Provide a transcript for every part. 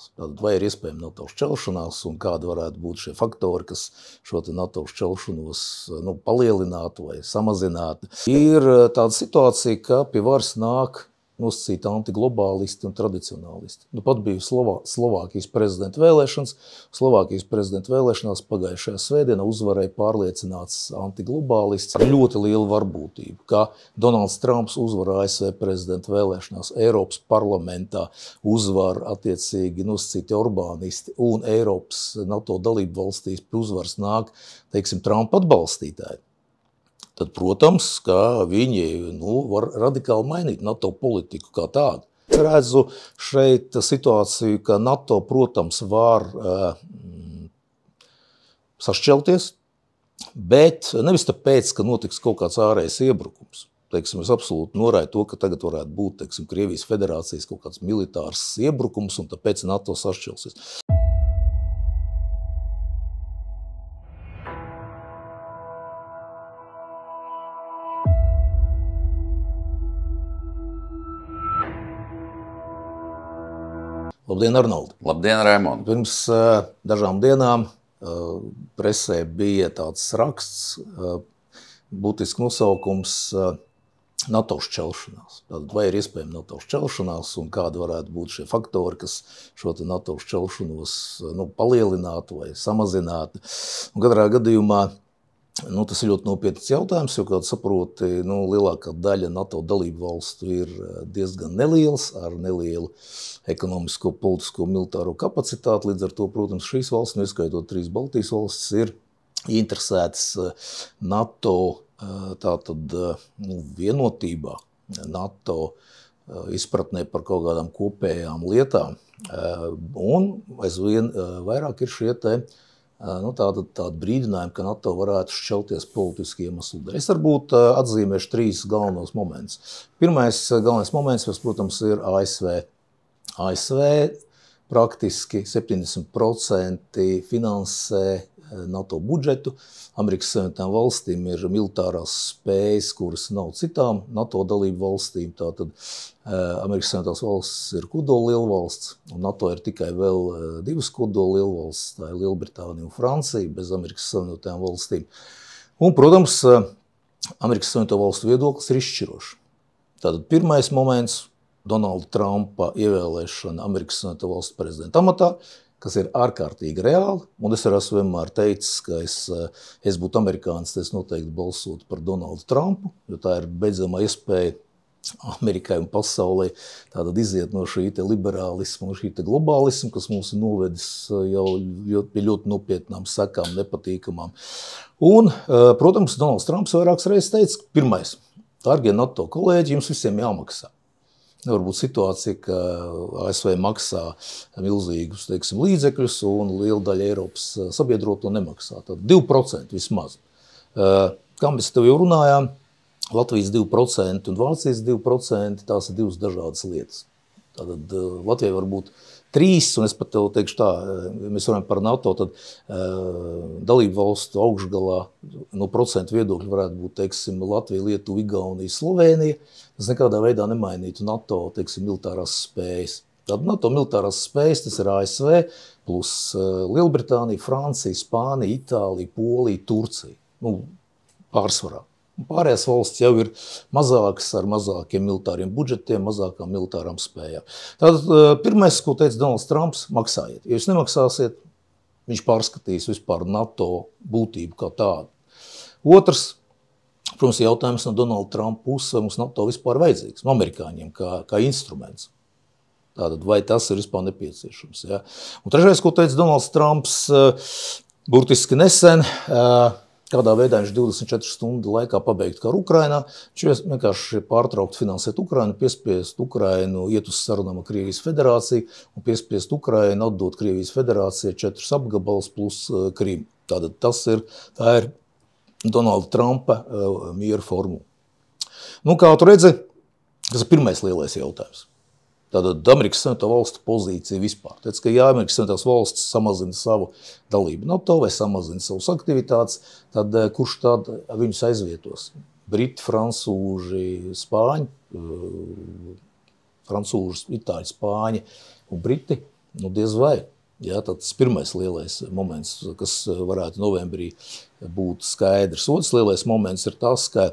šķelšanās. Tātad vai ir iespējama NATO šķelšanās un kādi varētu būt šie faktori, kas šo NATO šķelšanos palielinātu vai samazinātu. Ir tāda situācija, ka pie varas nāk nosacīti antiglobālisti un tradicionālisti. Pat bija Slovākijas prezidenta vēlēšanas. Slovākijas prezidenta vēlēšanās pagājušajā svētdienā uzvarēja pārliecināts antiglobālists ar ļoti lielu varbūtību, ka Donalds Trumps uzvar ASV prezidenta vēlēšanās, Eiropas parlamentā uzvar attiecīgi nosacīti orbānisti un Eiropas NATO dalību valstīs pie uzvaras nāk, Trumpa atbalstītāji. Tad, protams, ka viņi var radikāli mainīt NATO politiku kā tādu. Es redzu šeit situāciju, ka NATO, protams, var sašķelties, bet nevis tāpēc, ka notiks kaut kāds ārējais iebrukums. Es absolūti noraidu to, ka tagad varētu būt Krievijas federācijas kaut kāds militārs iebrukums un tāpēc NATO sašķelsies. Labdien, Arnoldi! Labdien, Raimond! Pirms dažām dienām presē bija tāds raksts, būtisks nosaukums NATO šķelšanās. Tātad vai ir iespējama NATO šķelšanās un kādi varētu būt šie faktori, kas šo NATO šķelšanos palielinātu vai samazinātu. Un katrā gadījumā tas ir ļoti nopietns jautājums, jo, kā tu saproti, lielākā daļa NATO dalību valstu ir diezgan nelielas, ar nelielu ekonomisko, politisko, militāro kapacitāti. Līdz ar to, protams, šīs valsts, ieskaitot 3 Baltijas valstis, ir interesētas NATO vienotībā, NATO izpratnē par kaut kādām kopējām lietām. Un aizvien vairāk ir šie tāda brīdinājumi, ka NATO varētu šķelties politiski iemeslu dēļ. Es varbūt atzīmēšu 3 galvenos momentus. Pirmais galvenais moments, protams, ir ASV. ASV praktiski 70% finansē NATO budžetu. Amerikas Savienotām valstīm ir militārās spējas, kuras nav citām NATO dalību valstīm. Tātad Amerikas Savienotās valstis ir kodola lielvalsts, un NATO ir tikai vēl 2 kodola lielvalstis. Tā ir Lielbritānija un Francija bez Amerikas Savienotām valstīm. Un, protams, Amerikas Savienoto valstu viedoklis ir izšķirošs. Tātad pirmais moments – Donalda Trumpa ievēlēšana Amerikas Savienoto valstu prezidenta amatā, kas ir ārkārtīgi reāli, un es esmu vienmēr teicis, ka es būtu amerikānis, tad es noteikti balsotu par Donaldu Trumpu, jo tā ir beidzamā iespēja Amerikai un pasaulē tātad iziet no šī liberālisma un šī globālisma, kas mūs ir novedis jau pie ļoti nopietnām sekām, nepatīkamām. Un, protams, Donalds Trumps vairākas reizes teica, pirmais, dārgie NATO kolēģi, jums visiem jāmaksā. Nevar būt situācija, ka ASV maksā milzīgus līdzekļus un liela daļa Eiropas sabiedroto nemaksā. Tad 2% vismaz. Kā mēs tev jau runājām, Latvijas 2% un Vācijas 2%, tās ir 2 dažādas lietas. Tātad Latvijai var būt 3, un es pat tev teikšu tā, ja mēs runājam par NATO, tad dalību valstu augšgalā no procentu viedokļu varētu būt, Latvija, Lietuva, Igaunija, Slovēnija. Tas nekādā veidā nemainītu NATO, militārās spējas. Tad NATO militārās spējas, tas ir ASV, plus Lielbritānija, Francija, Spānija, Itālija, Polija, Turcija. Pārsvarā. Pārējās valsts jau ir mazākas ar mazākiem militāriem budžetiem, mazākām militārām spējām. Tātad pirmais, ko teica Donalds Trumps, maksājiet. Ja jūs nemaksāsiet, viņš pārskatīs vispār NATO būtību kā tādu. Otrs, protams, jautājums no Donalda Trumpa puses, vai mums NATO vispār vajadzīgs, amerikāņiem kā instruments. Tātad, vai tas ir vispār nepieciešams. Ja? Un trešais, ko teica Donalds Trumps, burtiski nesen, kādā veidā viņš 24 stundu laikā pabeigt karu Ukrainā. Viņš vienkārši pārtraukt finansēt Ukrainu, piespiest Ukrainu iet uz sarunām ar Krievijas federāciju un piespiest Ukrainu atdot Krievijas federācijai 4 apgabalus plus Krimu. Tātad tā ir Donalda Trumpa miera formula. Kā tu redzi, tas ir pirmais lielais jautājums. Tātad Amerikas Savienoto valstu pozīcija vispār. Tāpēc, ka ja Amerikas Savienotās valstis samazina savu dalību NATO vai samazina savus aktivitātes, tad kurš tad viņus aizvietos? Briti, francūži, spāņi, itāļi, spāņi un briti. Nu, diez vai. Jā, tas pirmais lielais moments, kas varētu novembrī būt skaidrs. Otrs lielais moments ir tas, ka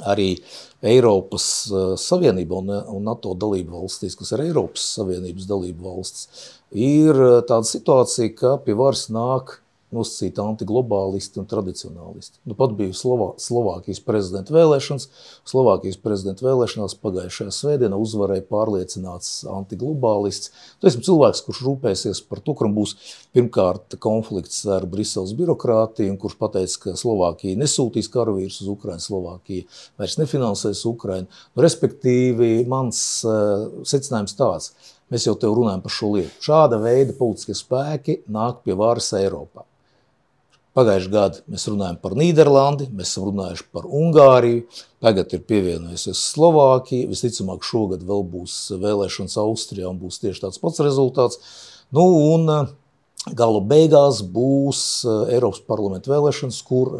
arī Eiropas Savienība un NATO dalību valstīs, kas ir Eiropas Savienības dalību valstis, ir tāda situācija, ka pie varas nāk nosacīti antiglobālisti un tradicionālisti. Nu, pat bija Slovākijas prezidenta vēlēšanas. Slovākijas prezidenta vēlēšanās pagājušajā svētdienā uzvarēja pārliecināts antiglobālists. Tas ir cilvēks, kurš rūpēsies par to, kuram būs pirmkārt konflikts ar Briseles birokrātiju, un kurš pateica, ka Slovākija nesūtīs karavīrus uz Ukrainu, Slovākija vairs nefinansēs Ukrainu. Respektīvi, mans secinājums tāds. Mēs jau tev runājam par šo lietu. Šāda veida politiskie spēki nāk pie varas Eiropā. Pagājuši gadu mēs runājam par Nīderlandi, mēs esam runājuši par Ungāriju, tagad ir pievienojusies Slovākija, visticamāk šogad vēl būs vēlēšanas Austrijā un būs tieši tāds pats rezultāts. Nu, un galu beigās būs Eiropas parlamenta vēlēšanas, kur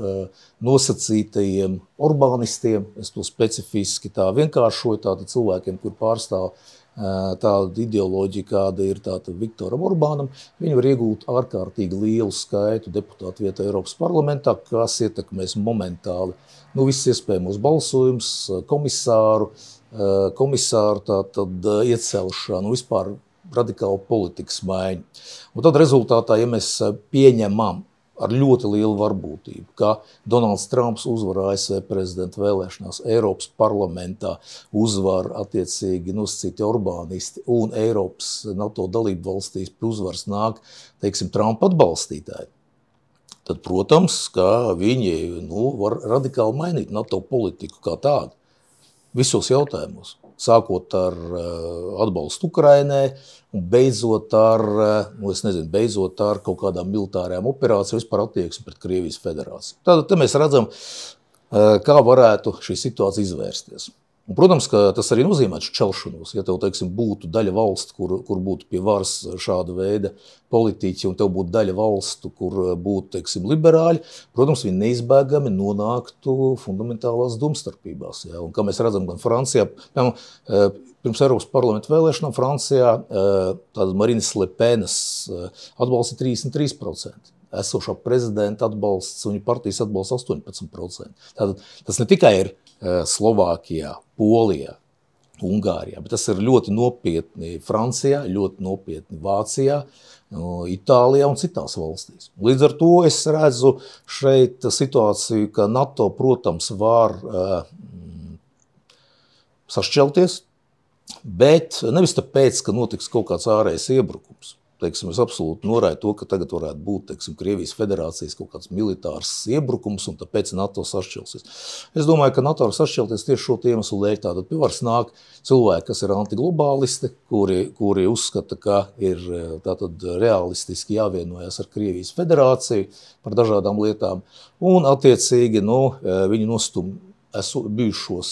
nosacītajiem orbānistiem, es to specifiski tā vienkāršoju, tātad cilvēkiem, kur pārstāv tāda ideoloģija, kāda ir Viktoram Orbānam, viņi var iegūt ārkārtīgi lielu skaitu deputātu vietu Eiropas parlamentā, kas ietekmēs momentāli visus iespējamos balsojumus, komisāru tātad iecelšanu, vispār radikālu politikas maiņu. Un tad rezultātā, ja mēs pieņemam ar ļoti lielu varbūtību, ka Donalds Trumps uzvar ASV prezidenta vēlēšanās, Eiropas parlamentā uzvar attiecīgi nosacīti orbānisti un Eiropas NATO dalību valstīs pie uzvaras nāk, teiksim, Trumpa atbalstītāji. Tad, protams, ka viņi var radikāli mainīt NATO politiku kā tādu visos jautājumos. Sākot ar atbalstu Ukrainai un beidzot ar kaut kādām militārajām operācijām, vispār attieksmi pret Krievijas federāciju. Tātad te mēs redzam, kā varētu šī situācija izvērsties. Un, protams, ka tas arī nozīmē šķelšanos. Ja tev, teiksim, būtu daļa valstu, kur būtu pie varas šāda veida politiķi, un tev būtu daļa valstu, kur būtu, teiksim, liberāļi, protams, viņi neizbēgami nonāktu fundamentālās domstarpībās. Ja? Un kā mēs redzam, gan Francijā, pirms Eiropas parlamenta vēlēšanām Francijā tāda Marinas Le Penas atbalsta 33%. Esošā prezidenta atbalsts un partijas atbalsts 18%. Tātad tas ne tikai ir Slovākijā, Polijā, Ungārijā, bet tas ir ļoti nopietni Francijā, ļoti nopietni Vācijā, Itālijā un citās valstīs. Līdz ar to es redzu šeit situāciju, ka NATO, protams, var sašķelties, bet nevis tāpēc, ka notiks kaut kāds ārējais iebrukums. Teiksim, es absolūti norāju to, ka tagad varētu būt, teiksim, Krievijas federācijas kaut kāds militārs iebrukums un tāpēc NATO sašķelsies. Es domāju, ka NATO var sašķelties tieši šo iemeslu dēļ. Tātad pie varas nāk cilvēki, kas ir antiglobālisti, kuri uzskata, ka ir tātad realistiski jāvienojas ar Krievijas federāciju par dažādām lietām un attiecīgi, viņi nostum bijušos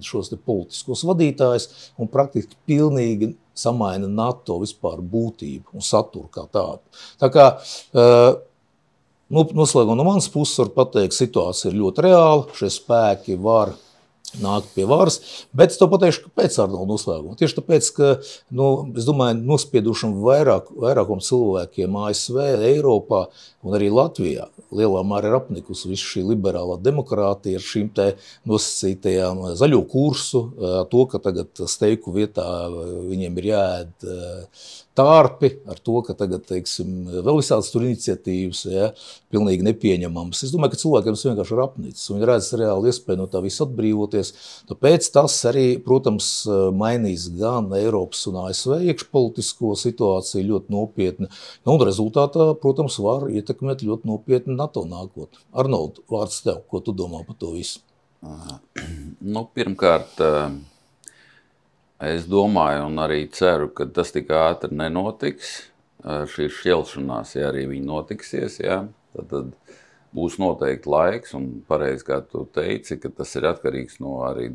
šos politiskos vadītājus un praktiski pilnīgi samaina NATO vispār būtību un saturu kā tādu. Tā kā noslēgumā no manas puses var pateikt, situācija ir ļoti reāla, šie spēki var nākt pie varas, bet es to pateikšu, kāpēc ar noslēgumu. Tieši tāpēc, ka, es domāju, nospiedušam vairākam cilvēkiem ASV, Eiropā un arī Latvijā lielā mērā ir apnikusi visu šī liberālā demokrātija ar šīm te nosacītajām zaļo kursu, to, ka tagad steiku vietā viņiem ir jāēd tārpi, ar to, ka tagad, teiksim, vēl visādas tur iniciatīvas, pilnīgi nepieņemams. Es domāju, ka cilvēkiem tas vienkārši ir apnicis, un viņi redz reāli iespēju no tā visu atbrīvoties. Tāpēc tas arī, protams, mainīs gan Eiropas un ASV iekšpolitisko situāciju ļoti nopietni, un rezultātā, protams, var ietekmēt ļoti nopietni NATO nākotni. Arnold, vārds tev, ko tu domā par to visu? Pirmkārt, es domāju un arī ceru, ka tas tik ātri nenotiks. Šī šķelšanās, ja arī viņi notiksies, tad būs noteikti laiks, un pareizi, kā tu teici, ka tas ir atkarīgs no arī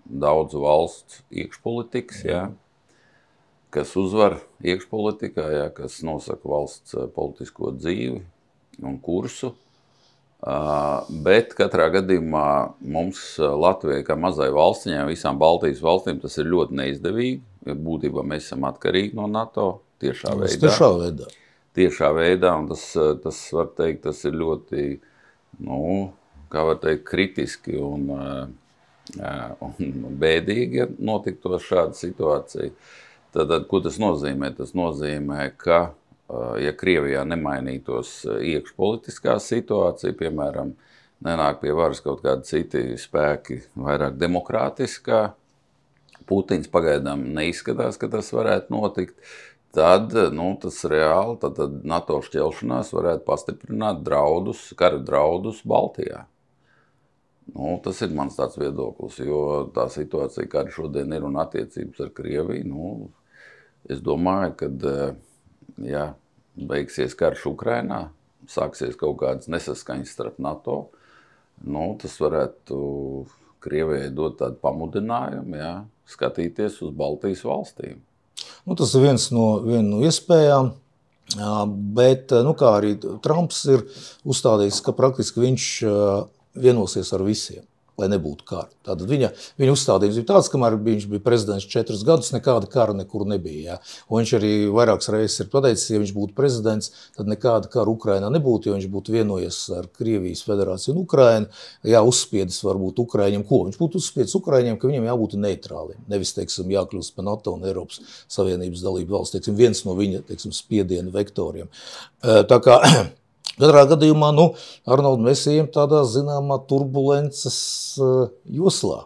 daudzu valstu iekšpolitikas, kas uzvar iekšpolitikā, kas nosaka valsts politisko dzīvi un kursu. Bet katrā gadījumā mums Latvijai, kā mazai valstiņai, visām Baltijas valstīm, tas ir ļoti neizdevīgi. Būtībā mēs esam atkarīgi no NATO, tiešā veidā. Tiešā veidā. Tiešā veidā, un tas var teikt, tas ir ļoti, kā var teikt, kritiski un bēdīgi, ja notiktos šāda situācija. Tad, ko tas nozīmē? Tas nozīmē, ka, ja Krievijā nemainītos iekšpolitiskā situācija, piemēram, nenāk pie varas kaut kādi citi spēki vairāk demokrātiskā, Putins pagaidām neizskatās, ka tas varētu notikt, tad, tas reāli, tad NATO šķelšanās varētu pastiprināt kara draudus Baltijā. Tas ir mans tāds viedoklis, jo tā situācija, kāda šodien ir un attiecības ar Krieviju, es domāju, kad, ja beigsies karš Ukrainā, sāksies kaut kādas nesaskaņas starp NATO, tas varētu Krievijai dot tādu pamudinājumu, skatīties uz Baltijas valstīm. Tas ir viena no iespējām, bet, kā arī Trumps ir uzstādījis, ka praktiski viņš vienosies ar visiem, lai nebūtu kara. Tātad viņa uzstādījums bija tāds, kamēr viņš bija prezidents 4 gadus, nekāda kara nekur nebija. Un viņš arī vairākas reizes ir pateicis, ja viņš būtu prezidents, tad nekāda kara Ukrainā nebūtu, jo viņš būtu vienojies ar Krievijas federāciju un Ukrainu. Uzspiedis varbūt Ukraiņiem, ko? Viņš būtu uzspiedis Ukraiņiem, ka viņiem jābūt neitrāliem. Nevis, jākļūst par NATO un Eiropas Savienības dalību valsts, viens no viņa, spiediena vektoriem. Tā kā katrā gadījumā, Arnold, mēs ejam tādā zināmā turbulences joslā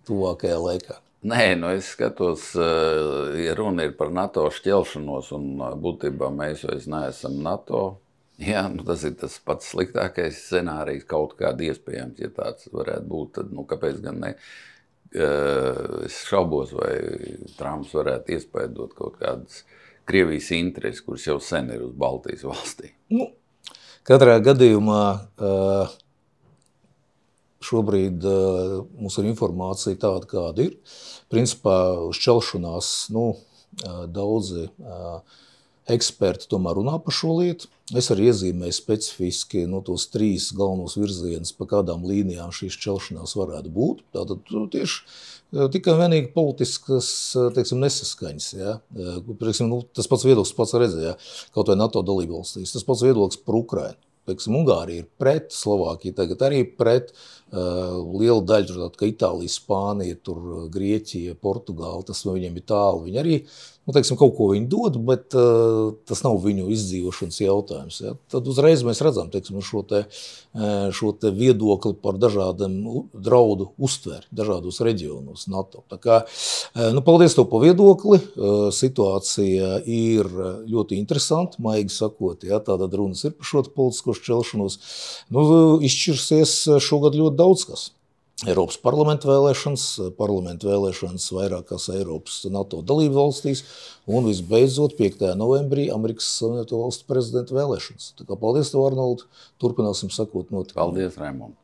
tuvākajā laikā. Nē, es skatos, ja runa ir par NATO šķelšanos un būtībā mēs vairs neesam NATO, tas ir tas pats sliktākais scenārijs, kaut kāda iespējams, ja tāds varētu būt, tad, kāpēc gan ne? Es šaubos, vai Trumps varētu iespēdot kaut kādas Krievijas intereses, kuras jau sen ir uz Baltijas valstī. Katrā gadījumā šobrīd mums ir informācija tāda, kāda ir. Principā šķelšanās, daudzi eksperti tomēr runā par šo lietu. Es arī iezīmēju specifiski tos 3 galvenos virzienus, pa kādām līnijām šīs šķelšanās varētu būt. Tātad tieši tikai vienīgi politiskas, nesaskaņas. Tas pats viedoklis pats redzēja, kaut vai NATO dalībvalstīs. Tas pats viedoklis par Ukrainu. Ungārija ir pret, Slovākija tagad arī pret, liela daļa, ka Itālija, Spānija, Grieķija, Portugāla, tas no viņiem ir tālu. Viņi arī, kaut ko viņi dod, bet tas nav viņu izdzīvošanas jautājums. Tad uzreiz mēs redzam, šo te viedokli par dažādiem draudu uztveri dažādos reģionos NATO. Tā kā, paldies tev par viedokli. Situācija ir ļoti interesanta, maigi sakot, tātad runas ir par šo politisko šķelšanos. Izšķirsies šogad ļoti daudz kas. Eiropas parlamenta vēlēšanas vairākās Eiropas NATO dalību valstīs un visbeidzot 5. novembrī Amerikas Savienoto Valstu prezidenta vēlēšanas. Tā kā paldies tev, Arnold, turpināsim sakot notikumiem. Paldies, Raimond.